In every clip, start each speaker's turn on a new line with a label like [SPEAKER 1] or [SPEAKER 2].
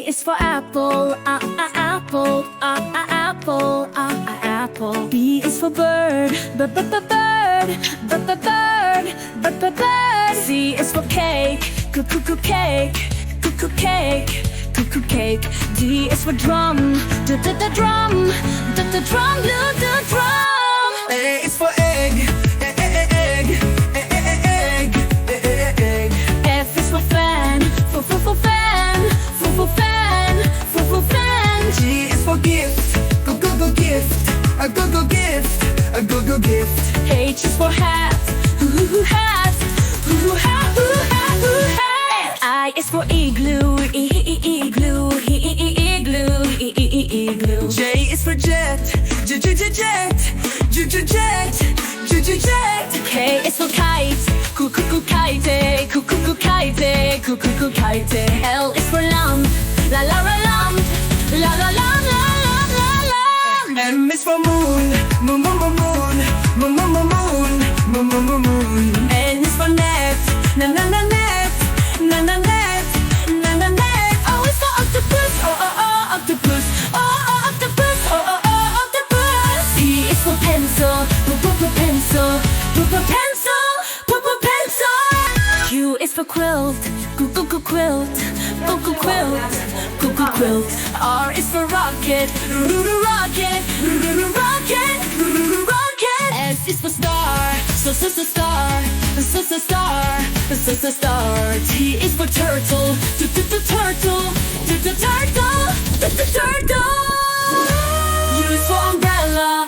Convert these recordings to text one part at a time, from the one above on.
[SPEAKER 1] is for apple, apple, apple, apple. B is for bird, bird, bird. C is for cake, cake, cake. D is for drum, drum, drum.
[SPEAKER 2] A is for egg, egg.
[SPEAKER 1] F is for fan, fan.
[SPEAKER 2] G is for gift, gift. A go gift.
[SPEAKER 1] H is for hat, hat. I is for igloo, igloo.
[SPEAKER 2] J is for jet, jet.
[SPEAKER 1] K is for kite, kite. L is for lamp, lamp.
[SPEAKER 2] M is for moon, moon.
[SPEAKER 1] N is for net, net. O is for octopus, octopus. P is for pencil, pencil. Q is for quilt, quilt. R is for rocket, rocket. S is for star, star. T is for turtle, turtle. U is for umbrella,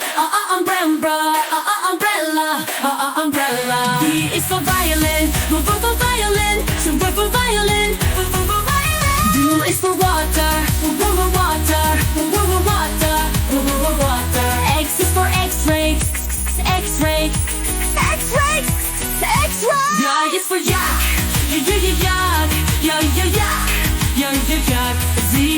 [SPEAKER 1] umbrella. V is for violin, violin. W is for water, water. X is for X-ray, X-ray. Y is for yak, yak. Z